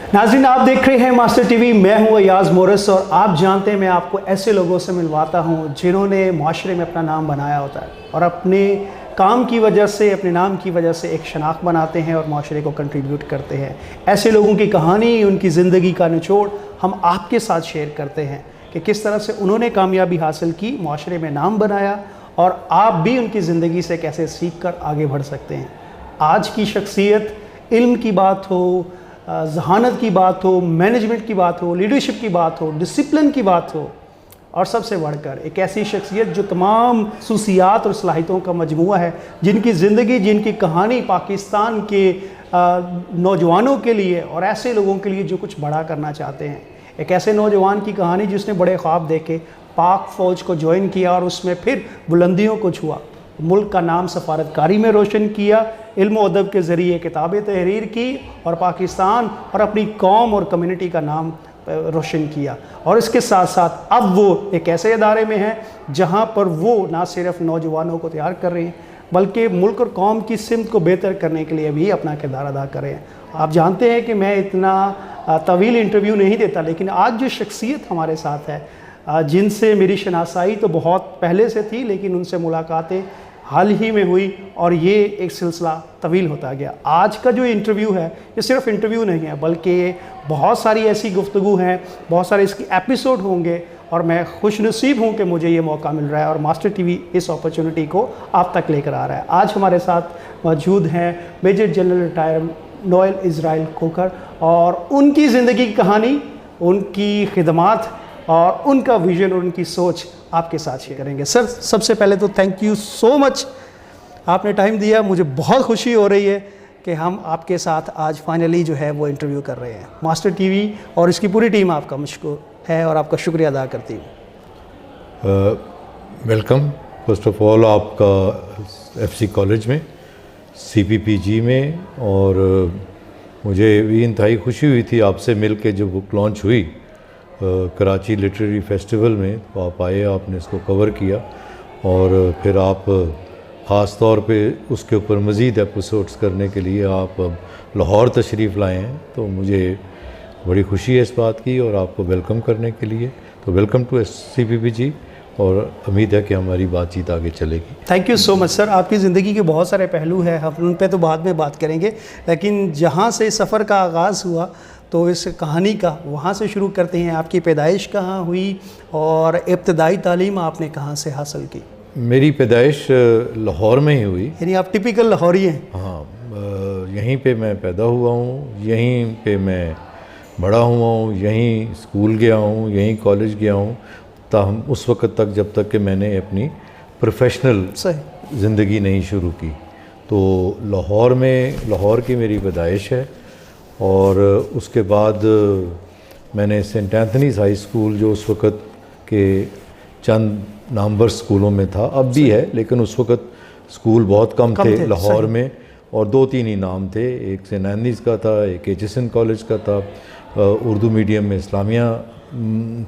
नाज़रीन, आप देख रहे हैं मास्टर टीवी। मैं हूं अयाज मोरस और आप जानते हैं मैं आपको ऐसे लोगों से मिलवाता हूं जिन्होंने माशरे में अपना नाम बनाया होता है और अपने काम की वजह से, अपने नाम की वजह से एक शनाख्त बनाते हैं और माशरे को कंट्रीब्यूट करते हैं। ऐसे लोगों की कहानी, उनकी ज़िंदगी का निचोड़ हम आपके साथ शेयर करते हैं कि किस तरह से उन्होंने कामयाबी हासिल की, माशरे में नाम बनाया और आप भी उनकी ज़िंदगी से कैसे सीख कर आगे बढ़ सकते हैं। आज की शख्सियत, इल्म की बात हो, जहानत की बात हो, मैनेजमेंट की बात हो, लीडरशिप की बात हो, डिसिप्लिन की बात हो और सबसे बढ़कर एक ऐसी शख्सियत जो तमाम खसूसियात और सलाहियतों का मजमुआ है, जिनकी ज़िंदगी, जिनकी कहानी पाकिस्तान के नौजवानों के लिए और ऐसे लोगों के लिए जो कुछ बड़ा करना चाहते हैं। एक ऐसे नौजवान की कहानी जिसने बड़े ख्वाब देखे, पाक फ़ौज को ज्वाइन किया और उसमें फिर बुलंदियों को छुआ, मुल्क का नाम सफारतकारी में रोशन किया, इल्म और अदब के ज़रिए किताबें तहरीर की और पाकिस्तान और अपनी कौम और कम्युनिटी का नाम रोशन किया। और इसके साथ साथ अब वो एक ऐसे इदारे में हैं जहाँ पर वो ना सिर्फ नौजवानों को तैयार कर रहे हैं बल्कि मुल्क और कौम की सिमत को बेहतर करने के लिए भी अपना किरदार अदा कर रहे हैं। आप जानते हैं कि मैं इतना तवील इंटरव्यू नहीं देता, लेकिन आज जो शख्सियत हमारे साथ है, जिनसे मेरी शनासाई तो बहुत पहले से थी, लेकिन उनसे मुलाकातें हाल ही में हुई और ये एक सिलसिला तवील होता गया। आज का जो इंटरव्यू है ये सिर्फ इंटरव्यू नहीं है बल्कि बहुत सारी ऐसी गुफ्तगू हैं, बहुत सारे इसके एपिसोड होंगे और मैं खुशनसीब हूँ कि मुझे ये मौका मिल रहा है और मास्टर टीवी इस अपॉर्चुनिटी को आप तक लेकर आ रहा है। आज हमारे साथ मौजूद हैं major general retired Noel Israel Khokhar और उनकी ज़िंदगी की कहानी, उनकी खिदमात और उनका विज़न और उनकी सोच आपके साथ शेयर करेंगे। सर, सबसे पहले तो थैंक यू सो मच, आपने टाइम दिया। मुझे बहुत खुशी हो रही है कि हम आपके साथ आज फाइनली जो है वो इंटरव्यू कर रहे हैं। मास्टर टीवी और इसकी पूरी टीम आपका मशकूर है और आपका शुक्रिया अदा करती हूँ। वेलकम फर्स्ट ऑफ ऑल आपका एफसी कॉलेज में, सीपीपीजी में, और मुझे भी इंतहाई खुशी हुई थी आपसे मिल के जब बुक लॉन्च हुई कराची लिटरेरी फेस्टिवल में। तो आप आए, आपने इसको कवर किया और फिर आप ख़ास तौर पे उसके ऊपर मज़ीद एपिसोड्स करने के लिए आप लाहौर तशरीफ़ लाए हैं। तो मुझे बड़ी खुशी है इस बात की और आपको वेलकम करने के लिए। तो वेलकम टू सीपीपीजी और उम्मीद है कि हमारी बातचीत आगे चलेगी। Thank you so much sir. आपकी ज़िंदगी के बहुत सारे पहलू हैं, हम उन पे तो बाद में बात करेंगे, लेकिन जहाँ से सफ़र का आगाज़ हुआ तो इस कहानी का वहाँ से शुरू करते हैं। आपकी पैदाइश कहाँ हुई और इब्तदाई तालीम आपने कहाँ से हासिल की? मेरी पैदाइश लाहौर में ही हुई। यानी आप टिपिकल लाहौरी हैं? हाँ, यहीं पे मैं पैदा हुआ हूँ, यहीं पे मैं बड़ा हुआ हूँ, यहीं स्कूल गया हूँ, यहीं कॉलेज गया हूँ, ताहम उस वक़्त तक जब तक कि मैंने अपनी प्रोफेशनल ज़िंदगी नहीं शुरू की। तो लाहौर की मेरी पैदाइश है और उसके बाद मैंने सेंट एंथनीज़ हाई स्कूल, जो उस वक़्त के चंद नामवर स्कूलों में था, अब भी है लेकिन उस वक़्त स्कूल बहुत कम थे लाहौर में, और 2-3 ही नाम थे। एक सेंट एंथनीज़ का था, एक एचएसएन कॉलेज का था, उर्दू मीडियम में इस्लामिया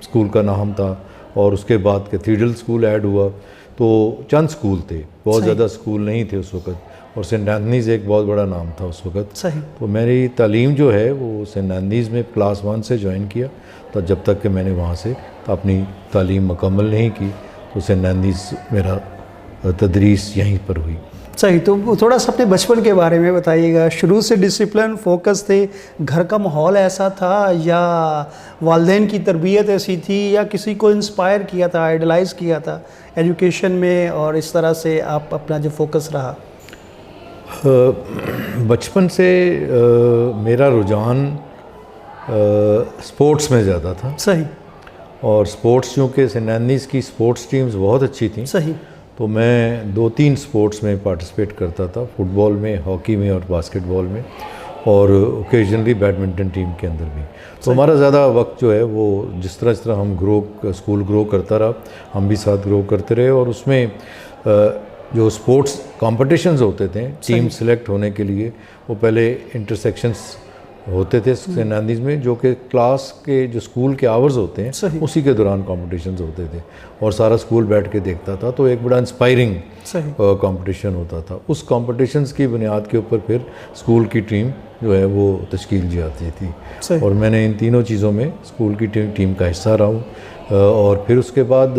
स्कूल का नाम था, और उसके बाद कैथीड्रल स्कूल ऐड हुआ। तो चंद स्कूल थे, बहुत ज़्यादा स्कूल नहीं थे उस वक़्त, और सेंट एंथनीज़ एक बहुत बड़ा नाम था उस वक़्त। सही। तो मेरी तालीम जो है वो सेंट एंथनीज़ में क्लास 1 से ज्वाइन किया, तो जब तक कि मैंने वहाँ से अपनी तालीम मुकम्मल नहीं की तो सेंट एंथनीज़ मेरा तदरीस यहीं पर हुई। सही। तो थोड़ा सा अपने बचपन के बारे में बताइएगा। शुरू से डिसिप्लिन फोकस थे, घर का माहौल ऐसा था या वालिदैन की तरबियत ऐसी थी या किसी को इंस्पायर किया था, आइडलाइज़ किया था एजुकेशन में, और इस तरह से आप अपना जो फोकस रहा? बचपन से मेरा रुझान स्पोर्ट्स में ज़्यादा था। सही। और स्पोर्ट्स, चूँकि सेंट एंथनीज़ की स्पोर्ट्स टीम्स बहुत अच्छी थी। सही। तो मैं 2-3 स्पोर्ट्स में पार्टिसिपेट करता था, फुटबॉल में, हॉकी में और बास्केटबॉल में, और ओकेजनली बैडमिंटन टीम के अंदर भी। तो हमारा ज़्यादा वक्त जो है वो जिस तरह हम स्कूल ग्रो करता रहा, हम भी साथ ग्रो करते रहे, और उसमें जो स्पोर्ट्स कॉम्पिटिशन्स होते थे टीम सेलेक्ट होने के लिए, वो पहले इंटरसेक्शंस होते थे सेनानीज में, जो कि क्लास के जो स्कूल के आवर्स होते हैं सही। उसी के दौरान कॉम्पिटिशन्स होते थे और सारा स्कूल बैठ के देखता था। तो एक बड़ा इंस्पायरिंग सही। कंपटीशन होता था। उस कॉम्पिटिशन्स की बुनियाद के ऊपर फिर स्कूल की टीम जो है वो तश्कील जाती थी सही। और मैंने इन तीनों चीज़ों में स्कूल की टीम का हिस्सा रहा हूँ। और फिर उसके बाद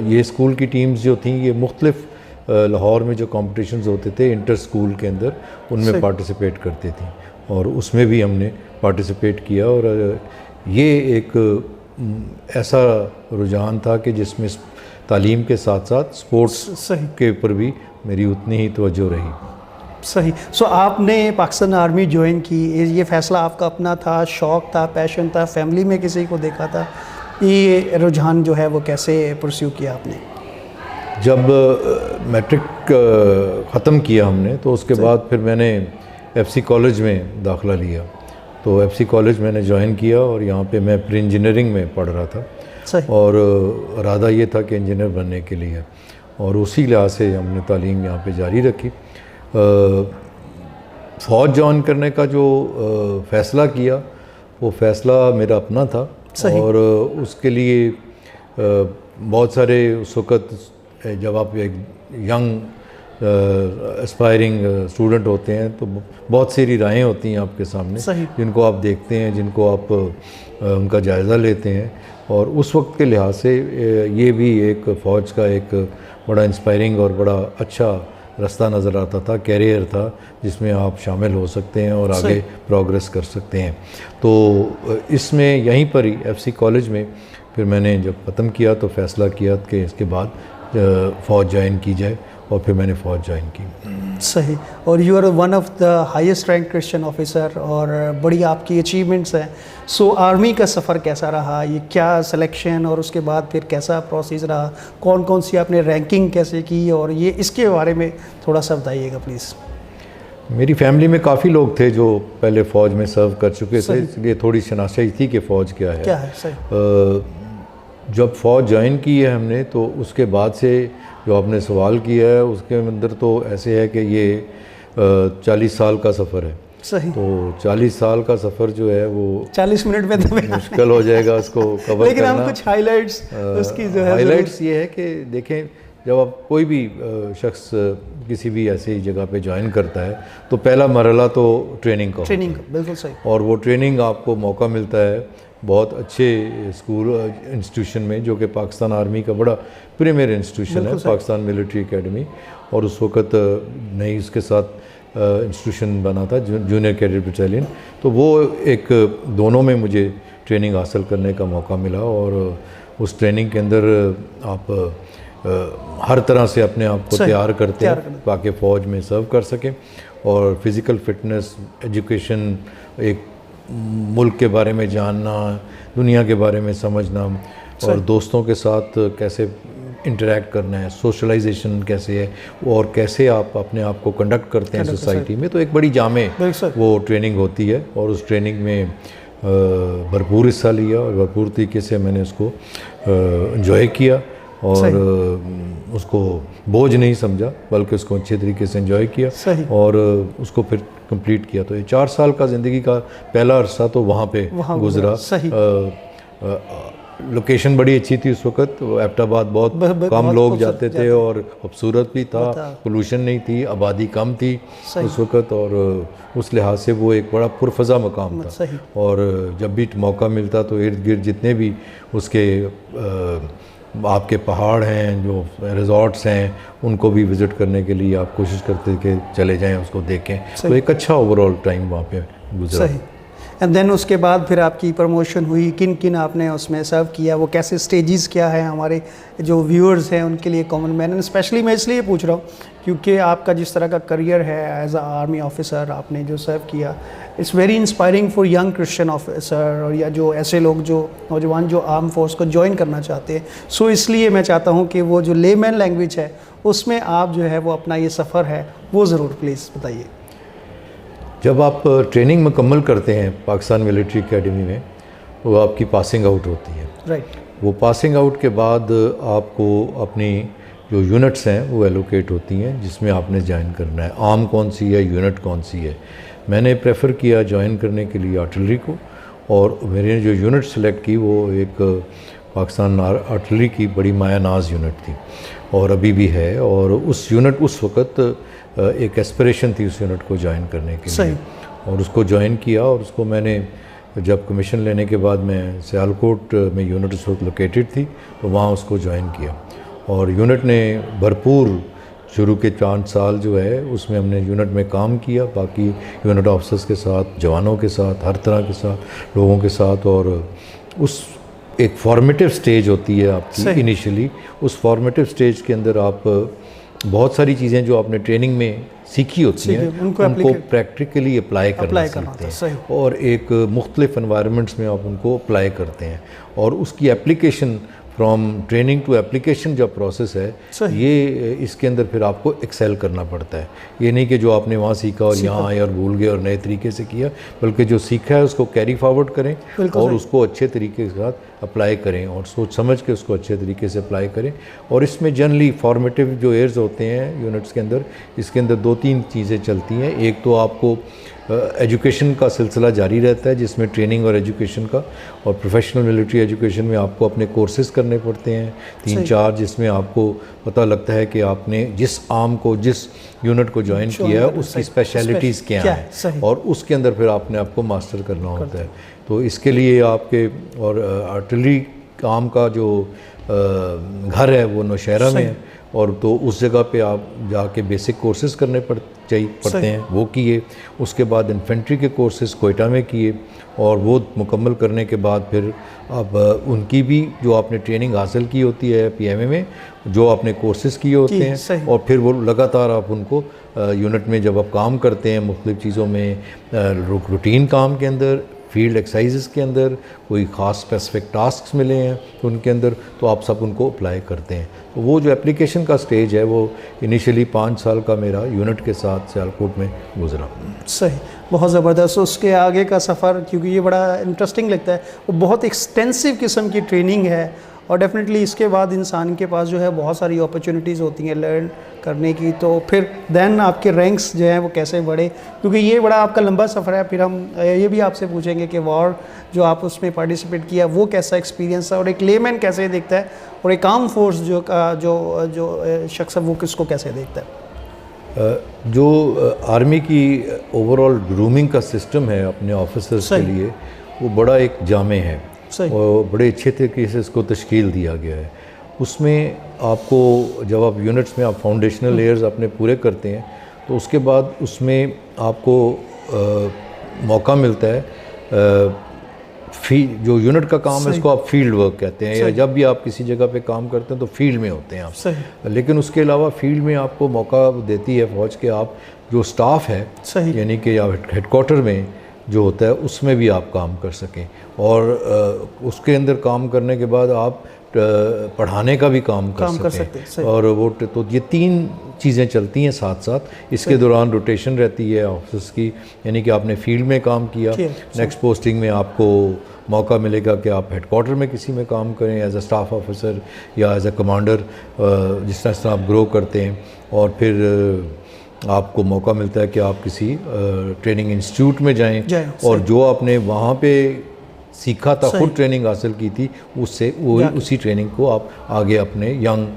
ये स्कूल की टीम्स जो थी ये मुख्तलिफ लाहौर में जो कॉम्पिटिशन्स होते थे इंटर स्कूल के अंदर, उनमें पार्टिसिपेट करती थी और उसमें भी हमने पार्टिसिपेट किया। और ये एक ऐसा रुझान था कि जिसमें तालीम के साथ साथ स्पोर्ट्स सही के ऊपर भी मेरी उतनी ही तवज्जो रही। सही। सो आपने पाकिस्तान आर्मी ज्वाइन की, ये फ़ैसला आपका अपना था, शौक़ था, पैशन था, फैमिली में किसी को देखा था? ये रुझान जो है वो कैसे परस्यू किया आपने? जब मैट्रिक ख़त्म किया हमने तो उसके बाद फिर मैंने एफसी कॉलेज में दाखिला लिया। तो एफसी कॉलेज मैंने ज्वाइन किया और यहाँ पे मैं प्री इंजीनियरिंग में पढ़ रहा था। सही। और इरादा ये था कि इंजीनियर बनने के लिए, और उसी लिहाज से हमने तालीम यहाँ पे जारी रखी। फ़ौज ज्वाइन करने का जो फ़ैसला किया वो फ़ैसला मेरा अपना था और उसके लिए बहुत सारे उस वक़्त जब आप एक यंग एस्पायरिंग स्टूडेंट होते हैं तो बहुत सारी राहें होती हैं आपके सामने जिनको आप देखते हैं, जिनको आप उनका जायज़ा लेते हैं। और उस वक्त के लिहाज से ये भी एक फ़ौज का एक बड़ा इंस्पायरिंग और बड़ा अच्छा रास्ता नज़र आता था, कैरियर था जिसमें आप शामिल हो सकते हैं और आगे प्रोग्रेस कर सकते हैं। तो इसमें यहीं पर ही एफसी कॉलेज में फिर मैंने जब ख़त्म किया तो फ़ैसला किया कि इसके बाद फ़ौज ज्वाइन की जाए और फिर मैंने फ़ौज ज्वाइन की। सही। और you are one of the highest rank Christian officer और बड़ी आपकी अचीवमेंट्स हैं। सो आर्मी का सफ़र कैसा रहा? ये क्या सिलेक्शन और उसके बाद फिर कैसा प्रोसेस रहा? कौन कौन सी आपने रैंकिंग कैसे की और ये इसके बारे में थोड़ा सा बताइएगा प्लीज़। मेरी फैमिली में काफ़ी लोग थे जो पहले फ़ौज में सर्व कर चुके थे, इसलिए थोड़ी शनाख्त थी कि फ़ौज क्या है। सही। जब फ़ौज ज्वाइन की है हमने तो उसके बाद से जो आपने सवाल किया है उसके अंदर तो ऐसे है कि ये 40 साल का सफ़र है। सही। तो 40 साल का सफ़र जो है वो 40 मिनट में तो मुश्किल हो जाएगा उसको कवर लेकिन करना। हम कुछ हाइलाइट्स उसकी जो है हाइलाइट्स ये है कि देखें, जब आप कोई भी शख्स किसी भी ऐसी जगह पे ज्वाइन करता है तो पहला मरहला तो ट्रेनिंग का बिल्कुल सही। और वो ट्रेनिंग आपको मौका मिलता है बहुत अच्छे स्कूल इंस्टीट्यूशन में जो कि पाकिस्तान आर्मी का बड़ा प्रीमियर इंस्टीट्यूशन है, पाकिस्तान मिलिट्री एकेडमी। और उस वक़्त नई उसके साथ इंस्टीट्यूशन बना था जूनियर कैडेट बटालियन। तो वो एक दोनों में मुझे ट्रेनिंग हासिल करने का मौका मिला और उस ट्रेनिंग के अंदर आप हर तरह से अपने आप को तैयार करते हैं ताकि फ़ौज में सर्व कर सकें। और फिज़िकल फिटनेस, एजुकेशन, एक मुल्क के बारे में जानना, दुनिया के बारे में समझना और दोस्तों के साथ कैसे इंटरेक्ट करना है, सोशलाइजेशन कैसे है और कैसे आप अपने आप को कंडक्ट करते हैं सोसाइटी में। तो एक बड़ी जामे वो ट्रेनिंग होती है और उस ट्रेनिंग में भरपूर हिस्सा लिया और भरपूर तरीके से मैंने उसको एंजॉय किया और उसको बोझ नहीं समझा बल्कि उसको अच्छे तरीके से एंजॉय किया और उसको फिर कंप्लीट किया। तो ये 4 साल का ज़िंदगी का पहला अरसा तो वहाँ पे गुजरा। लोकेशन बड़ी अच्छी थी उस वक़्त, एबटाबाद बहुत कम लोग जाते थे और खूबसूरत भी था, पोल्यूशन नहीं थी, आबादी कम थी उस वक़्त और उस लिहाज से वो एक बड़ा पुरफ़ज़ा मकाम था। और जब भी मौका मिलता तो इर्द गिर्द जितने भी उसके आपके पहाड़ हैं, जो रिज़ॉर्ट्स हैं, उनको भी विज़िट करने के लिए आप कोशिश करते कि चले जाएं, उसको देखें। तो एक अच्छा ओवरऑल टाइम वहाँ पे गुजरा। सही। एंड देन उसके बाद फिर आपकी प्रमोशन हुई, किन किन आपने उसमें सर्व किया, वो कैसे स्टेजेस क्या है हमारे जो व्यूअर्स हैं उनके लिए कॉमन मैन। एंड स्पेशली मैं इसलिए पूछ रहा हूँ क्योंकि आपका जिस तरह का करियर है एज अ आर्मी ऑफिसर आपने जो सर्व किया, it's very inspiring for young Christian officer और या जो ऐसे लोग जो नौजवान जो आर्म फोर्स को ज्वाइन करना चाहते हैं। सो इसलिए मैं चाहता हूँ कि वो जो लेमैन लैंग्वेज है उसमें आप जो है वो अपना ये सफ़र है वो ज़रूर प्लीज़ बताइए। जब आप ट्रेनिंग मुकम्मल करते हैं पाकिस्तान मिलिट्री एकेडमी में वो आपकी पासिंग आउट होती है। राइट। वो पासिंग आउट के बाद आपको अपनी जो यूनिट्स हैं वो एलोकेट होती हैं जिसमें आपने ज्वाइन करना है। आर्म कौन सी है, यूनिट कौन सी है। मैंने प्रेफर किया ज्वाइन करने के लिए आर्टिलरी को, और मैंने जो यूनिट सेलेक्ट की वो एक पाकिस्तान आर्टिलरी की बड़ी माया नाज यूनिट थी और अभी भी है। और उस यूनिट उस वक़्त एक एस्पिरेशन थी उस यूनिट को ज्वाइन करने के लिए, और उसको ज्वाइन किया। और उसको मैंने जब कमीशन लेने के बाद मैं सियालकोट में यूनिट उस वक्त लोकेटेड थी, तो वहाँ उसको ज्वाइन किया। और यूनिट ने भरपूर शुरू के 5 साल जो है उसमें हमने यूनिट में काम किया, बाकी यूनिट ऑफिसर्स के साथ, जवानों के साथ, हर तरह के साथ लोगों के साथ। और उस एक फॉर्मेटिव स्टेज होती है आपकी इनिशियली, उस फॉर्मेटिव स्टेज के अंदर आप बहुत सारी चीज़ें जो आपने ट्रेनिंग में सीखी होती हैं उनको प्रैक्टिकली अप्लाई करना सीखते हैं, और एक मुख्तलिफ एनवायरनमेंट्स में आप उनको अप्लाई करते हैं। और उसकी application from training to application जो प्रोसेस है, ये इसके अंदर फिर आपको एक्सेल करना पड़ता है। ये नहीं कि जो आपने वहाँ सीखा और यहाँ आए और भूल गए और नए तरीके से किया, बल्कि जो सीखा है उसको कैरी फॉरवर्ड करें और उसको अच्छे तरीके के साथ अप्लाई करें और सोच समझ के उसको अच्छे तरीके से अप्लाई करें। और इसमें जनरली फॉर्मेटिव जो ईयर्स होते हैं यूनिट्स के अंदर, इसके अंदर 2-3 चीज़ें चलती हैं। एक तो आपको एजुकेशन का सिलसिला जारी रहता है जिसमें ट्रेनिंग और एजुकेशन का, और प्रोफेशनल मिलिट्री एजुकेशन में आपको अपने कोर्सेज़ करने पड़ते हैं 3-4, जिसमें आपको पता लगता है कि आपने जिस आर्म को, जिस यूनिट को ज्वाइन किया है उसकी स्पेशलिटीज़ क्या हैं, और उसके अंदर फिर आपको मास्टर करना होता है। तो इसके लिए आपके, और आर्टिलरी आर्म का जो घर है वो नौशहरा में है, और तो उस जगह पे आप जाके बेसिक कोर्सेज करने पड़ते हैं, वो किए। उसके बाद इन्फेंट्री के कोर्सेज कोयटा में किए, और वो मुकम्मल करने के बाद फिर अब उनकी भी जो आपने ट्रेनिंग हासिल की होती है PMA में, जो आपने कोर्सेज किए होते हैं, और फिर वो लगातार आप उनको यूनिट में जब आप काम करते हैं मुख्तलिफ़ चीज़ों में, रूटीन काम के अंदर, फील्ड एक्सरसाइजेस के अंदर, कोई ख़ास स्पेसिफिक टास्क्स मिले हैं तो उनके अंदर, तो आप सब उनको अप्लाई करते हैं। तो वो जो एप्लीकेशन का स्टेज है वो इनिशियली 5 साल का मेरा यूनिट के साथ सियालकोट में गुजरा। सही, बहुत ज़बरदस्त। उसके आगे का सफ़र, क्योंकि ये बड़ा इंटरेस्टिंग लगता है, वो बहुत एक्सटेंसिव किस्म की ट्रेनिंग है, और डेफिनेटली इसके बाद इंसान के पास जो है बहुत सारी अपॉर्चुनिटीज़ होती हैं लर्न करने की। तो फिर देन आपके रैंक्स जो हैं वो कैसे बढ़े, क्योंकि ये बड़ा आपका लंबा सफ़र है। फिर हम ये भी आपसे पूछेंगे कि वॉर जो आप उसमें पार्टिसिपेट किया वो कैसा एक्सपीरियंस था, और एक लेमैन कैसे देखता है, और एक आर्म फोर्स जो शख्स है वो किसको कैसे देखता है। जो आर्मी की ओवरऑल ग्रूमिंग का सिस्टम है अपने ऑफिसर्स के लिए, वो बड़ा एक जामे है और बड़े अच्छे तरीके से इसको तश्कील दिया गया है। उसमें आपको जब आप यूनिट्स में आप फाउंडेशनल लेयर्स अपने पूरे करते हैं, तो उसके बाद उसमें आपको मौका मिलता है, जो यूनिट का काम है उसको आप फील्ड वर्क कहते हैं, या जब भी आप किसी जगह पे काम करते हैं तो फील्ड में होते हैं आप। लेकिन उसके अलावा फील्ड में आपको मौका देती है फौज के, आप जो स्टाफ है, यानी कि हेडक्वार्टर में जो होता है उसमें भी आप काम कर सकें, और उसके अंदर काम करने के बाद आप पढ़ाने का भी काम कर सकते हैं। और वो तो ये 3 चीज़ें चलती हैं साथ साथ। इसके दौरान रोटेशन रहती है ऑफिस की, यानी कि आपने फील्ड में काम किया, नेक्स्ट पोस्टिंग में आपको मौका मिलेगा कि आप हेडक्वार्टर में किसी में काम करें एज अ स्टाफ ऑफिसर या एज अ कमांडर, जिस तरह से आप ग्रो करते हैं। और फिर आपको मौका मिलता है कि आप किसी ट्रेनिंग इंस्टीट्यूट में जाएं और जो आपने वहाँ पे सीखा था, खुद ट्रेनिंग हासिल की थी, उससे वो उसी ट्रेनिंग को आप आगे अपने यंग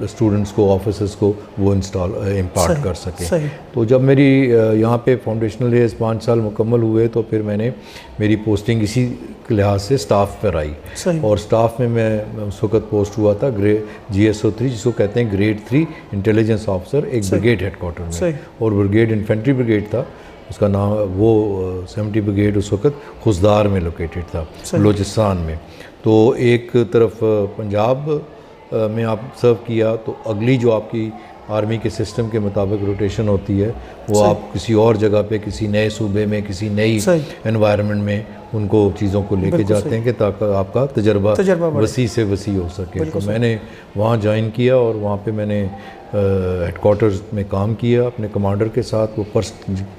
स्टूडेंट्स को, ऑफिसर्स को वो इम्पार्ट कर सकें। तो जब मेरी यहाँ पे फाउंडेशनल ईयर्स 5 साल मुकम्मल हुए, तो फिर मेरी पोस्टिंग इसी लिहाज से स्टाफ पर आई, और स्टाफ में मैं उस वक्त पोस्ट हुआ था GSO3, जिसको कहते हैं ग्रेड 3 इंटेलिजेंस ऑफिसर, एक ब्रिगेड हेडक्वार्टर में, और ब्रिगेड इन्फेंट्री ब्रिगेड था उसका नाम। वो 70 ब्रिगेड उस वक्त खुजदार में लोकेटेड था, बलूचिस्तान में। तो एक तरफ पंजाब में आप सर्व किया, तो अगली जो आपकी आर्मी के सिस्टम के मुताबिक रोटेशन होती है, वो आप किसी और जगह पे, किसी नए सूबे में, किसी नई एनवायरनमेंट में उनको चीज़ों को लेके जाते हैं कि ताकि आपका तजर्बा वसी से वसी हो सके। तो मैंने वहाँ ज्वाइन किया, और वहाँ पे मैंने हेडकोार्टर्स में काम किया अपने कमांडर के साथ। वो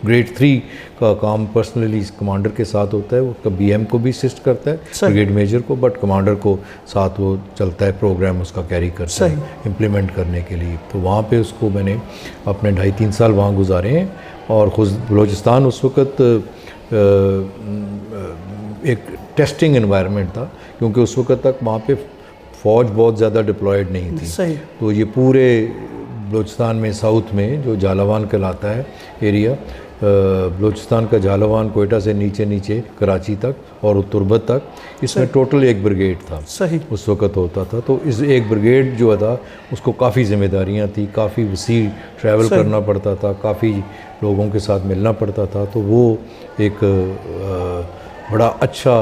ग्रेड 3 का काम पर्सनली कमांडर के साथ होता है, उसका BM को भी असिस्ट करता है, ब्रिगेड मेजर को, बट कमांडर को साथ वो चलता है, प्रोग्राम उसका कैरी करता है इम्प्लीमेंट करने के लिए। तो वहाँ पे उसको मैंने अपने 2.5-3 साल वहाँ गुजारे हैं। और खुद बलूचिस्तान उस वक़्त एक टेस्टिंग एनवायरनमेंट था, क्योंकि उस वक़्त तक वहाँ पे फ़ौज बहुत ज़्यादा डिप्लॉयड नहीं थी। तो ये पूरे बलूचिस्तान में साउथ में जो झालावान कहलाता है एरिया, बलूचिस्तान का झालावान कोयटा से नीचे नीचे कराची तक और तुर्बत तक, इसमें टोटल एक ब्रिगेड था उस वक़्त होता था। तो इस एक ब्रिगेड जो था उसको काफ़ी जिम्मेदारियां थी, काफ़ी वसी ट्रैवल करना पड़ता था, काफ़ी लोगों के साथ मिलना पड़ता था। तो वो एक बड़ा अच्छा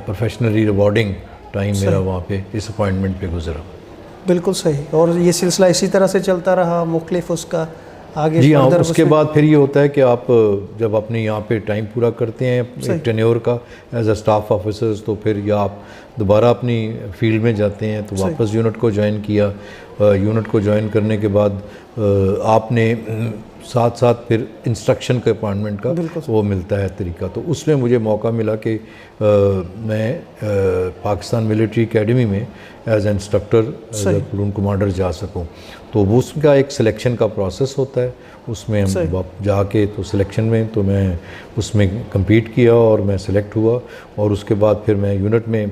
प्रोफेशनली रिवॉर्डिंग टाइम मेरा वहाँ पे इस अपॉइंटमेंट पे गुजरा। बिल्कुल सही। और ये सिलसिला इसी तरह से चलता रहा मुख्तलिफ उसका आगे? जी हाँ, उसके बाद फिर ये होता है कि आप जब अपने यहाँ पे टाइम पूरा करते हैं एक टेन्योर का एज अ स्टाफ ऑफिसर्स, तो फिर या आप दोबारा अपनी फील्ड में जाते हैं। तो वापस यूनिट को ज्वाइन किया। यूनिट को ज्वाइन करने के बाद आपने साथ साथ फिर इंस्ट्रक्शन के अपॉइंटमेंट का वो मिलता है तरीका। तो उसमें मुझे मौका मिला कि मैं पाकिस्तान मिलिट्री एकेडमी में as instructor, as a platoon commander जा सकूं। तो वो उसका एक सिलेक्शन का प्रोसेस होता है, उसमें हम जाके तो सिलेक्शन में तो मैं उसमें compete किया और मैं सिलेक्ट हुआ। और उसके बाद फिर मैं यूनिट में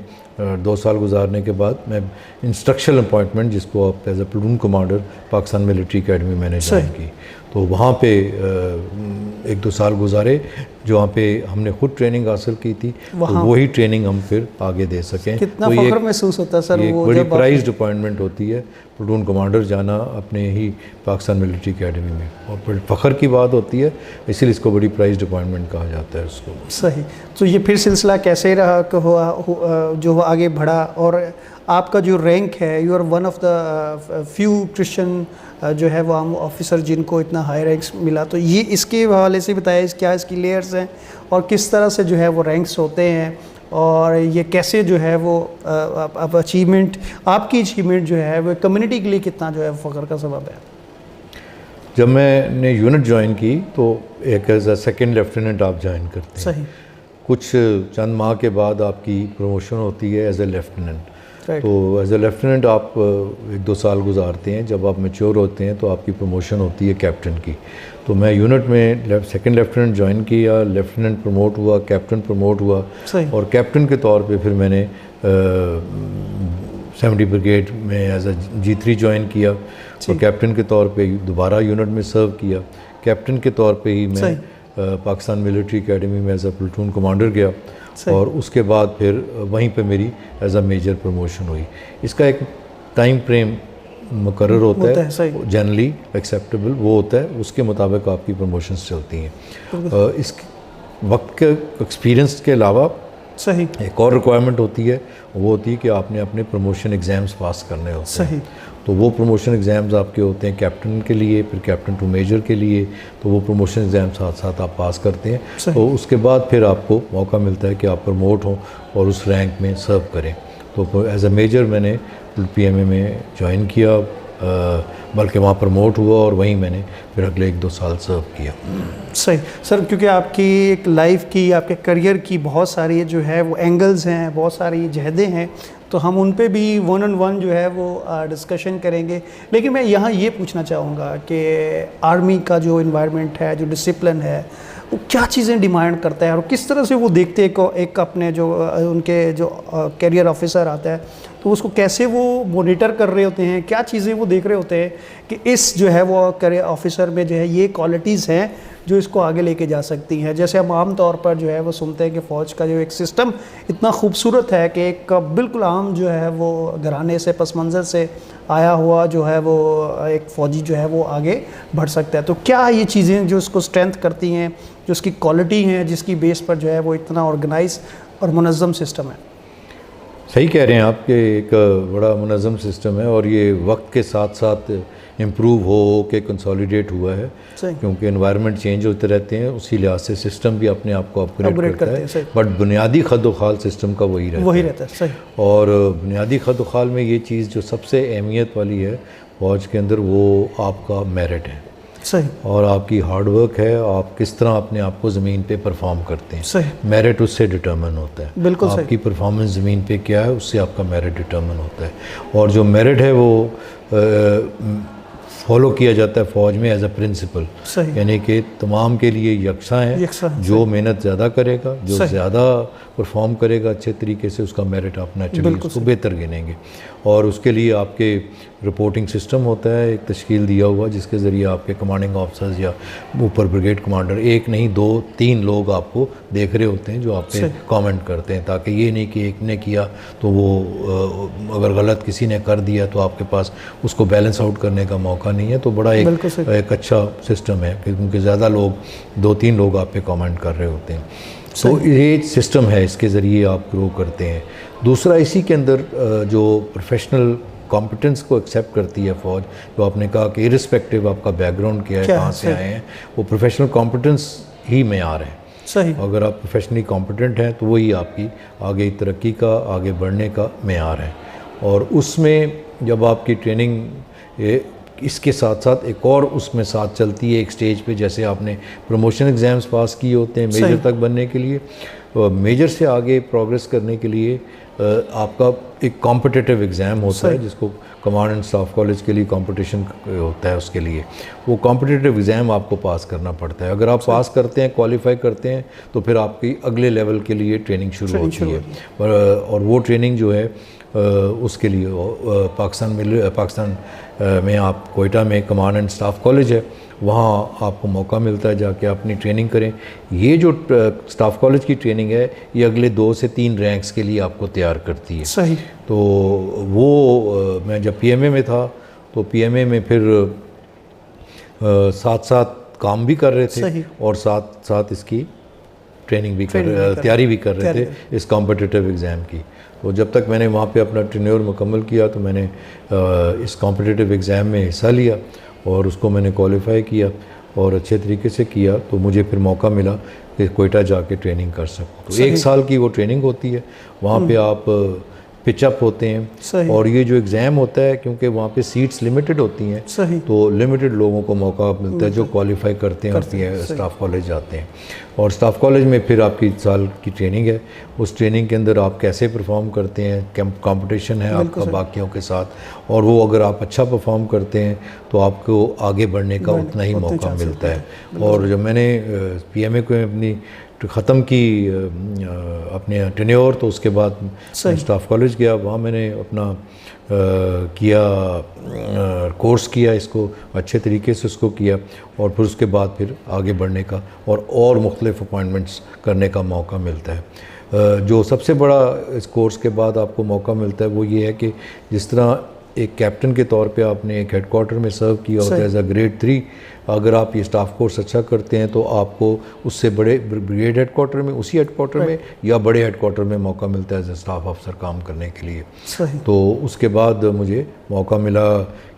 2 साल गुजारने के बाद मैं इंस्ट्रक्शनल अपॉइंटमेंट, जिसको आप as a platoon commander Pakistan military academy मैंने ज्वाइन की। तो वहाँ पे 1-2 साल गुजारे, जो वहाँ पे हमने खुद ट्रेनिंग हासिल की थी, तो वही ट्रेनिंग हम फिर आगे दे सकें। कितना तो फख्र महसूस होता है सर, वो बड़ी प्राइज्ड अपॉइंटमेंट होती है प्लून कमांडर जाना अपने ही पाकिस्तान मिलिट्री एकेडमी में, और बड़ी फ़ख्र की बात होती है, इसीलिए इसको बड़ी प्राइज्ड अपॉइंटमेंट कहा जाता है उसको। सही। तो ये फिर सिलसिला कैसे रहा जो आगे बढ़ा, और आपका जो रैंक है, you are one of the few Christian जो है वो आम ऑफिसर जिनको इतना हाई रैंक्स मिला। तो ये इसके हवाले से बताया, क्या इसकी लेयर्स हैं और किस तरह से जो है वो रैंक्स होते हैं, और ये कैसे जो है वो अब अचीवमेंट, आपकी अचीवमेंट जो है वो कम्युनिटी के लिए कितना जो है फ़ख्र का सबब है? जब मैंने यूनिट ज्वाइन की तो एक एज अ सेकेंड लेफ्टिनेंट आप ज्वाइन करते हैं। सही। कुछ चंद माह के बाद आपकी प्रमोशन होती है एज ए लेफ्टिनेंट। तो एज ए लेफ्टिनेंट आप 1-2 साल गुजारते हैं। जब आप मैच्योर होते हैं तो आपकी प्रमोशन होती है कैप्टन की। तो मैं यूनिट में सेकंड लेफ्टिनेंट ज्वाइन किया, लेफ्टिनेंट प्रमोट हुआ, कैप्टन प्रमोट हुआ, और कैप्टन के तौर पे फिर मैंने 70 ब्रिगेड में एज ए G3 ज्वाइन किया, और कैप्टन के तौर पे दोबारा यूनिट में सर्व किया। कैप्टन के तौर पे ही मैं पाकिस्तान मिलिट्री एकेडमी में एज ए प्लटून कमांडर गया, और उसके बाद फिर वहीं पे मेरी एज अ मेजर प्रमोशन हुई। इसका एक टाइम फ्रेम मुकर्रर होता है जनरली एक्सेप्टेबल, वो होता है, उसके मुताबिक आपकी प्रमोशंस चलती हैं। इस वक्त के एक्सपीरियंस के अलावा सही एक और रिक्वायरमेंट होती है, वो होती है कि आपने अपने प्रमोशन एग्ज़ाम्स पास करने होते हैं। तो वो प्रमोशन एग्ज़ाम्स आपके होते हैं कैप्टन के लिए, फिर कैप्टन टू मेजर के लिए। तो वो प्रमोशन एग्ज़ाम साथ साथ आप पास करते हैं, तो उसके बाद फिर आपको मौका मिलता है कि आप प्रमोट हों और उस रैंक में सर्व करें। तो एज अ मेजर मैंने PMA में ज्वाइन किया, बल्कि वहाँ प्रमोट हुआ, और वहीं मैंने फिर अगले 1-2 साल सर्व किया। सही सर, क्योंकि आपकी एक लाइफ की, आपके करियर की बहुत सारी जो है वो एंगल्स हैं, बहुत सारी जहदें हैं, तो हम उन पे भी 1-on-1 जो है वो डिस्कशन करेंगे। लेकिन मैं यहाँ ये पूछना चाहूँगा कि आर्मी का जो इन्वायरमेंट है, जो डिसिप्लिन है, वो क्या चीज़ें डिमांड करता है, और किस तरह से वो देखते हैं एक अपने जो उनके जो कैरियर ऑफिसर आता है, तो उसको कैसे वो मॉनिटर कर रहे होते हैं, क्या चीज़ें वो देख रहे होते हैं कि इस जो है वो कैरियर ऑफिसर में जो है ये क्वालिटीज़ हैं जो इसको आगे लेके जा सकती हैं। जैसे हम आम तौर पर जो है वो सुनते हैं कि फ़ौज का जो एक सिस्टम इतना खूबसूरत है कि एक बिल्कुल आम जो है वो घराने से, पस मंज़र से आया हुआ जो है वो एक फ़ौजी जो है वो आगे बढ़ सकता है। तो क्या ये चीज़ें जो इसको स्ट्रेंथ करती हैं, जो इसकी क्वालिटी हैं, जिसकी बेस पर जो है वो इतना ऑर्गेनाइज और मुनज़्ज़म सिस्टम है? सही कह रहे हैं आप कि एक बड़ा मुनज़्ज़म सिस्टम है, और ये वक्त के साथ साथ इम्प्रूव हो के कंसोलिडेट हुआ है, क्योंकि एनवायरनमेंट चेंज होते रहते हैं, उसी लिहाज से सिस्टम भी अपने आप को अपग्रेड करता है। बट बुनियादी खद-ओ-खाल सिस्टम का वही रहता है। सही। और बुनियादी खद-ओ-खाल में ये चीज़ जो सबसे अहमियत वाली है फ़ौज के अंदर वो आपका मेरिट है सही। और आपकी हार्ड वर्क है, आप किस तरह अपने आप को ज़मीन पे परफॉर्म करते हैं। सही। मेरिट उससे डिटर्मिन होता है। बिल्कुल सही। आपकी परफॉर्मेंस ज़मीन पे क्या है, उससे आपका मेरिट डिटर्मिन होता है। और जो मेरिट है वो फॉलो किया जाता है फ़ौज में एज अ प्रिंसिपल, सही। यानी कि तमाम के लिए यकसा है। जो मेहनत ज़्यादा करेगा, जो ज़्यादा परफॉर्म करेगा अच्छे तरीके से, उसका मेरिट आप नेचुरली उसको बेहतर गिनेंगे। और उसके लिए आपके रिपोर्टिंग सिस्टम होता है, एक तश्कील दिया हुआ जिसके ज़रिए आपके कमांडिंग ऑफिसर्स या ऊपर ब्रिगेड कमांडर, एक नहीं 2-3 लोग आपको देख रहे होते हैं जो आप पे कमेंट करते हैं, ताकि ये नहीं कि एक ने किया तो वो अगर गलत किसी ने कर दिया तो आपके पास उसको बैलेंस आउट करने का मौका नहीं है। तो बड़ा एक अच्छा सिस्टम है क्योंकि ज़्यादा लोग 2-3 लोग आप पे कमेंट कर रहे होते हैं। तो ये सिस्टम है, इसके ज़रिए आप ग्रो करते हैं। दूसरा, इसी के अंदर जो प्रोफेशनल कॉम्पिटेंस को एक्सेप्ट करती है फ़ौज, जो आपने कहा कि इरिस्पेक्टिव आपका बैकग्राउंड क्या है, कहाँ से आए हैं, वो प्रोफेशनल कॉम्पिटेंस ही मेयार है। सही। अगर आप प्रोफेशनली कॉम्पिटेंट हैं तो वही आपकी आगे तरक्की का, आगे बढ़ने का मेयार है। और उसमें जब आपकी ट्रेनिंग इसके साथ साथ एक और उसमें साथ चलती है एक स्टेज पे, जैसे आपने प्रमोशन एग्ज़ाम्स पास किए होते हैं मेजर तक बनने के लिए, मेजर से आगे प्रोग्रेस करने के लिए आपका एक कॉम्पिटिटिव एग्ज़ाम होता है जिसको कमांड एंड स्टाफ कॉलेज के लिए कंपटीशन होता है। उसके लिए वो कॉम्पिटिटिव एग्ज़ाम आपको पास करना पड़ता है। अगर आप पास करते हैं, क्वालिफाई करते हैं, तो फिर आपकी अगले लेवल के लिए ट्रेनिंग शुरू होती है। और वो ट्रेनिंग जो है उसके लिए पाकिस्तान में आप कोयटा में कमांड एंड स्टाफ कॉलेज है, वहाँ आपको मौका मिलता है जाके अपनी ट्रेनिंग करें। ये जो स्टाफ कॉलेज की ट्रेनिंग है ये अगले 2 से 3 रैंक्स के लिए आपको तैयार करती है। सही। तो वो मैं जब पीएमए में था तो पीएमए में फिर साथ साथ काम भी कर रहे थे और साथ साथ इसकी ट्रेनिंग भी तैयारी भी कर रहे थे इस कॉम्पिटिटिव एग्ज़ाम की। तो जब तक मैंने वहाँ पे अपना टेन्योर मुकम्मल किया तो मैंने इस कॉम्पिटिटिव एग्ज़ाम में हिस्सा लिया और उसको मैंने क्वालिफाई किया और अच्छे तरीके से किया। तो मुझे फिर मौका मिला कि कोयटा जाके ट्रेनिंग कर सकूँ। तो 1 साल की वो ट्रेनिंग होती है, वहाँ पे आप पिचअप होते हैं। और ये जो एग्ज़ाम होता है, क्योंकि वहाँ पे सीट्स लिमिटेड होती हैं, तो लिमिटेड लोगों को मौका मिलता है जो क्वालिफाई करते हैं स्टाफ कॉलेज जाते हैं। और स्टाफ कॉलेज में फिर आपकी साल की ट्रेनिंग है, उस ट्रेनिंग के अंदर आप कैसे परफॉर्म करते हैं, कंपटीशन है आपका बाकियों के साथ, और वो अगर आप अच्छा परफॉर्म करते हैं तो आपको आगे बढ़ने का उतना ही मौका मिलता है। और जब मैंने पीएमए को अपनी ख़त्म की अपने टेन्योर, तो उसके बाद स्टाफ कॉलेज गया, वहाँ मैंने अपना किया कोर्स किया, इसको अच्छे तरीके से उसको किया और फिर उसके बाद फिर आगे बढ़ने का और मुख्तलिफ अपॉइंटमेंट्स करने का मौका मिलता है। जो सबसे बड़ा इस कोर्स के बाद आपको मौका मिलता है वो ये है कि जिस तरह एक कैप्टन के तौर पे आपने एक हेडक्वार्टर में सर्व किया होता है एज अ ग्रेड 3, अगर आप ये स्टाफ कोर्स अच्छा करते हैं तो आपको उससे बड़े ब्रिगेड हेडक्वार्टर में, उसी हेडक्वार्टर में या बड़े हेडक्वार्टर में मौका मिलता है एज ए स्टाफ अफसर काम करने के लिए। तो उसके बाद मुझे मौका मिला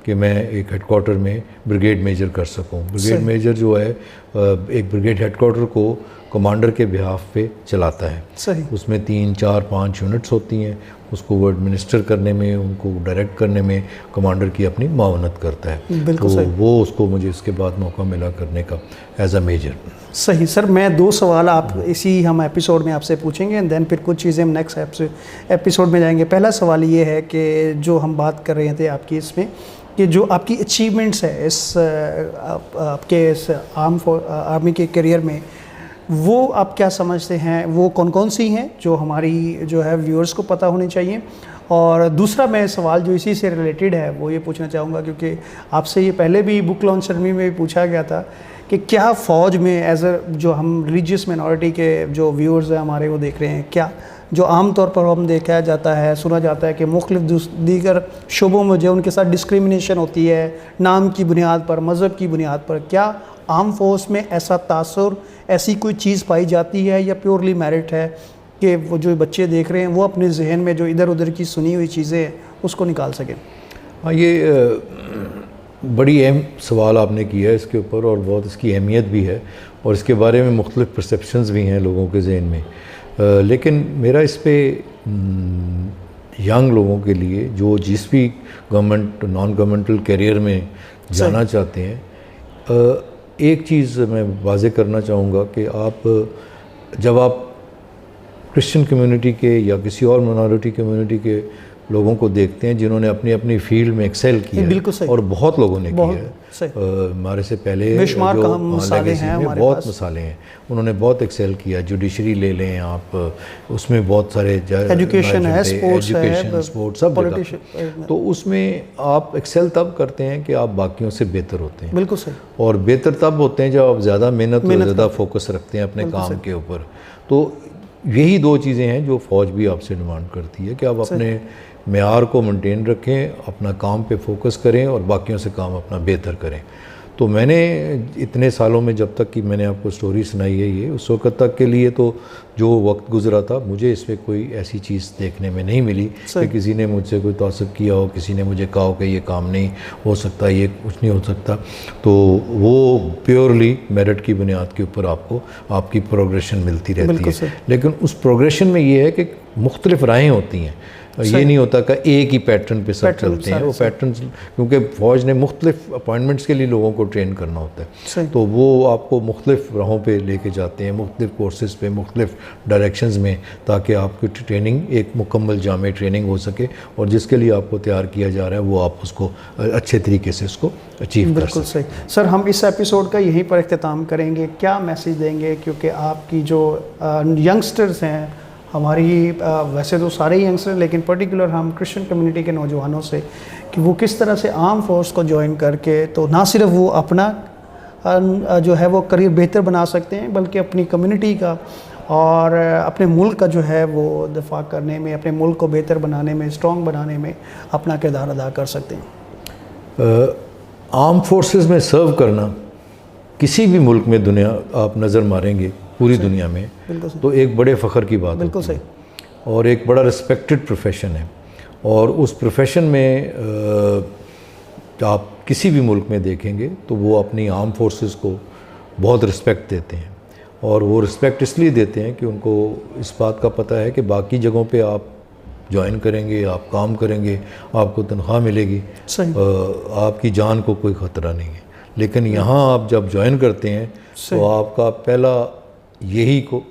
कि मैं एक हेडक्वार्टर में ब्रिगेड मेजर कर सकूं। ब्रिगेड मेजर जो है एक ब्रिगेड हेडक्वार्टर को कमांडर के बिहाफ पे चलाता है। उसमें 3, 4, 5 यूनिट्स होती हैं, उसको वो एडमिनिस्टर करने में, उनको डायरेक्ट करने में कमांडर की अपनी मावनत करता है। तो वो उसको मुझे इसके बाद मौका मिला करने का एज अ मेजर। सही सर, मैं 2 सवाल आप इसी हम एपिसोड में आपसे पूछेंगे एंड देन फिर कुछ चीज़ें हम नेक्स्ट एपिसोड में जाएंगे। पहला सवाल ये है कि जो हम बात कर रहे थे आपकी इसमें कि जो आपकी अचीवमेंट्स है इस आपके इस आर्मी के करियर में, वो आप क्या समझते हैं, वो कौन कौन सी हैं जो हमारी जो है व्यूअर्स को पता होनी चाहिए? और दूसरा मैं सवाल जो इसी से रिलेटेड है वो ये पूछना चाहूँगा, क्योंकि आपसे ये पहले भी बुक लॉन्च सेरेमनी में भी पूछा गया था कि क्या फ़ौज में एज अ जो हम रिलीजियस मिनॉरिटी के जो व्यूअर्स हैं हमारे वो देख रहे हैं, क्या जो आम तौर पर हम देखा जाता है, सुना जाता है कि मुख्तलिफ दीगर शोबों में जो उनके साथ डिस्क्रिमिनेशन होती है नाम की बुनियाद पर, मज़हब की बुनियाद पर, क्या आर्म फोर्स में ऐसा तासुर, ऐसी कोई चीज़ पाई जाती है या प्योरली मेरिट है कि वो जो बच्चे देख रहे हैं वो अपने जहन में जो इधर उधर की सुनी हुई चीज़ें हैं उसको निकाल सकें? हाँ, ये बड़ी अहम सवाल आपने किया है इसके ऊपर, और बहुत इसकी अहमियत भी है और इसके बारे में मुख्तलिफ परसेप्शंस भी हैं लोगों के जहन में। लेकिन मेरा इस पर यंग लोगों के लिए जो जिस भी गवर्नमेंट नॉन गवर्नमेंटल करियर में जाना चाहते हैं, एक चीज़ मैं वाज़े करना चाहूँगा कि जब आप क्रिश्चियन कम्युनिटी के या किसी और माइनॉरिटी कम्युनिटी के लोगों को देखते हैं जिन्होंने अपनी अपनी फील्ड में एक्सेल किया है, और बहुत लोगों ने किया है, हमारे से पहले बहुत मिसालें हैं, उन्होंने बहुत एक्सेल किया। जुडिशरी ले लें आप, उसमें बहुत सारे एजुकेशन है, स्पोर्ट्स सब जगह, तो उसमें आप एक्सेल तब करते हैं कि आप बाकियों से बेहतर होते हैं। बिल्कुल सही। और बेहतर तब होते हैं जब आप ज़्यादा मेहनत और ज़्यादा फोकस रखते हैं अपने काम के ऊपर। तो यही दो चीज़ें हैं जो फ़ौज भी आपसे डिमांड करती है कि आप अपने मेयार को मेंटेन रखें, अपना काम पे फोकस करें और बाकियों से काम अपना बेहतर करें। तो मैंने इतने सालों में, जब तक कि मैंने आपको स्टोरी सुनाई है ये, उस वक्त तक के लिए तो जो वक्त गुजरा था, मुझे इसमें कोई ऐसी चीज़ देखने में नहीं मिली कि किसी ने मुझसे कोई तौसब किया हो, किसी ने मुझे कहा हो कि ये काम नहीं हो सकता, ये कुछ नहीं हो सकता। तो वो प्योरली मेरिट की बुनियाद के ऊपर आपको आपकी प्रोग्रेशन मिलती रहती है। लेकिन उस प्रोग्रेशन में ये है कि मुख्तलिफ राहें होती हैं, ये नहीं होता कि एक ही पैटर्न पे सब चलते हैं। वो पैटर्न, क्योंकि फ़ौज ने मुख्तलिफ अपॉइंटमेंट्स के लिए लोगों को ट्रेन करना होता है, तो वो आपको मुख्तलिफ राहों पे लेके जाते हैं, मुख्तलिफ कोर्सेज़ पे, मुख्तलिफ डायरेक्शंस में, ताकि आपकी ट्रेनिंग एक मुकम्मल जामे ट्रेनिंग हो सके और जिसके लिए आपको तैयार किया जा रहा है वो आप उसको अच्छे तरीके से उसको अचीव कर सकें। सही सर, हम इस एपिसोड का यहीं पर इख्तिताम करेंगे। क्या मैसेज देंगे, क्योंकि आपकी जो यंगस्टर्स हैं हमारी, वैसे तो सारे यंगस्टर, लेकिन पर्टिकुलर हम क्रिश्चियन कम्युनिटी के नौजवानों से, कि वो किस तरह से आर्म फोर्स को ज्वाइन करके तो ना सिर्फ वो अपना जो है वो करियर बेहतर बना सकते हैं, बल्कि अपनी कम्युनिटी का और अपने मुल्क का जो है वो दफा करने में, अपने मुल्क को बेहतर बनाने में, स्ट्रॉन्ग बनाने में अपना किरदार अदा कर सकते हैं। आर्म फोर्सेस में सर्व करना किसी भी मुल्क में दुनिया आप नज़र मारेंगे पूरी दुनिया में, तो एक बड़े फ़ख्र की बात बिल्कुल सही, और एक बड़ा रिस्पेक्टेड प्रोफेशन है। और उस प्रोफेशन में आप किसी भी मुल्क में देखेंगे तो वो अपनी आर्म फोर्सेस को बहुत रिस्पेक्ट देते हैं, और वो रिस्पेक्ट इसलिए देते हैं कि उनको इस बात का पता है कि बाकी जगहों पे आप ज्वाइन करेंगे, आप काम करेंगे, आपको तनख्वाह मिलेगी, आपकी जान को कोई ख़तरा नहीं है। लेकिन यहाँ आप जब ज्वाइन करते हैं तो आपका पहला यही को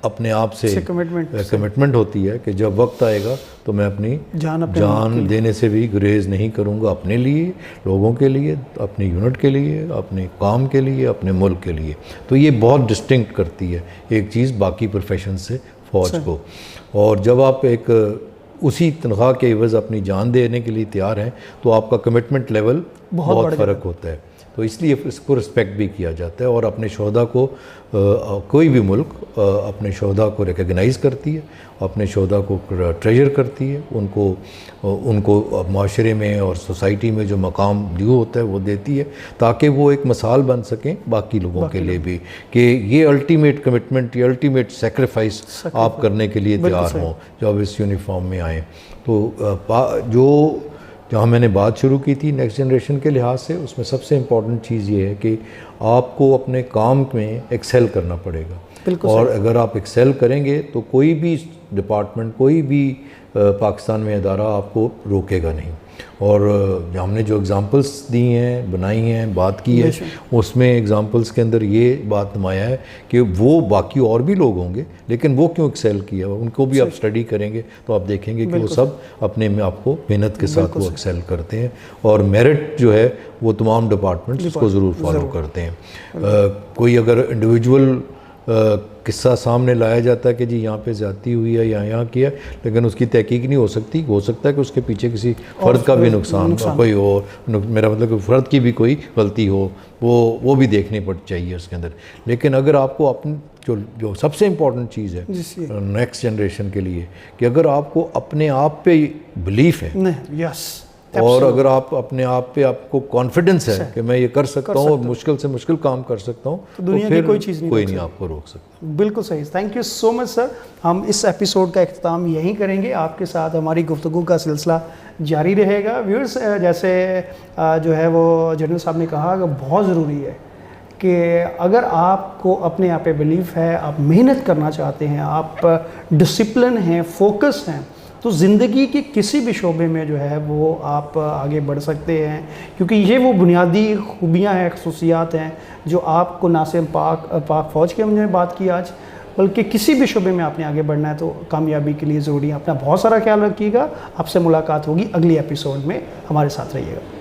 अपने आप से कमिटमेंट होती है कि जब वक्त आएगा तो मैं अपनी जान देने से भी गुरेज नहीं करूँगा, अपने लिए, लोगों के लिए, अपनी यूनिट के लिए, अपने काम के लिए, अपने मुल्क के लिए। तो ये बहुत डिस्टिंक्ट करती है एक चीज़ बाकी प्रोफेशन से फ़ौज को। और जब आप एक उसी तनख्वाह के एवज़ अपनी जान देने के लिए तैयार हैं तो आपका कमिटमेंट लेवल बहुत फ़र्क होता है। तो इसलिए इसको रिस्पेक्ट भी किया जाता है, और अपने शोहदा को कोई भी मुल्क अपने शोहदा को रिकग्नाइज़ करती है, अपने शोहदा को ट्रेजर करती है, उनको माशरे में और सोसाइटी में जो मकाम ड्यू होता है वो देती है, ताकि वो एक मिसाल बन सकें बाकी लोगों के लिए भी कि ये अल्टीमेट कमिटमेंट, ये अल्टीमेट सेक्रीफाइस आप करने के लिए तैयार हों जब इस यूनिफॉर्म में आएँ। तो जहाँ मैंने बात शुरू की थी नेक्स्ट जनरेशन के लिहाज से, उसमें सबसे इम्पॉर्टेंट चीज़ ये है कि आपको अपने काम में एक्सेल करना पड़ेगा, और अगर आप एक्सेल करेंगे तो कोई भी डिपार्टमेंट, कोई भी पाकिस्तान में इदारा आपको रोकेगा नहीं। और हमने जो एग्ज़ाम्पल्स दी हैं, बनाई हैं, बात की है, उसमें एग्ज़ाम्पल्स के अंदर ये बात नुमाया है कि वो बाकी और भी लोग होंगे, लेकिन वो क्यों एक्सेल किया, उनको भी आप स्टडी करेंगे तो आप देखेंगे कि वो सब अपने में आपको मेहनत के साथ वो एक्सेल करते हैं, और मेरिट जो है वो तमाम डिपार्टमेंट्स उसको ज़रूर फॉलो करते हैं। कोई अगर इंडिविजुअल किस्सा सामने लाया जाता है कि जी यहाँ पे ज़्यादती हुई है या यहाँ किया, लेकिन उसकी तहकीक नहीं हो सकती। हो सकता है कि उसके पीछे किसी फ़र्द का भी नुकसान कोई हो, मेरा मतलब कि फ़र्द की भी कोई गलती हो, वो भी देखनी पड़ चाहिए उसके अंदर। लेकिन अगर आपको अपनी जो सबसे इम्पॉर्टेंट चीज़ है नेक्स्ट जनरेशन के लिए, कि अगर आपको अपने आप पे बिलीफ है, और अगर आप अपने आप पे आपको कॉन्फिडेंस है कि मैं ये कर सकता हूँ और मुश्किल से मुश्किल काम कर सकता हूँ, तो दुनिया की कोई चीज़ नहीं आपको रोक सकता। बिल्कुल सही। Thank you so much sir. हम इस एपिसोड का इख्तिताम यहीं करेंगे। आपके साथ हमारी गुफ्तगू का सिलसिला जारी रहेगा। व्यूअर्स, जैसे जो है वो जनरल साहब ने कहा कि बहुत ज़रूरी है कि अगर आपको अपने आप पे बिलीफ है, आप मेहनत करना चाहते हैं, आप डिसिप्लिन हैं, फोकस हैं, तो ज़िंदगी के किसी भी शोबे में जो है वो आप आगे बढ़ सकते हैं, क्योंकि ये वो बुनियादी खूबियाँ हैं, खसूसियात हैं जो आपको ना सिर्फ पाक फ़ौज की हमने बात की आज, बल्कि किसी भी शोबे में आपने आगे बढ़ना है तो कामयाबी के लिए ज़रूरी है। अपना बहुत सारा ख्याल रखिएगा। आपसे मुलाकात होगी अगली एपिसोड में, हमारे साथ रहिएगा।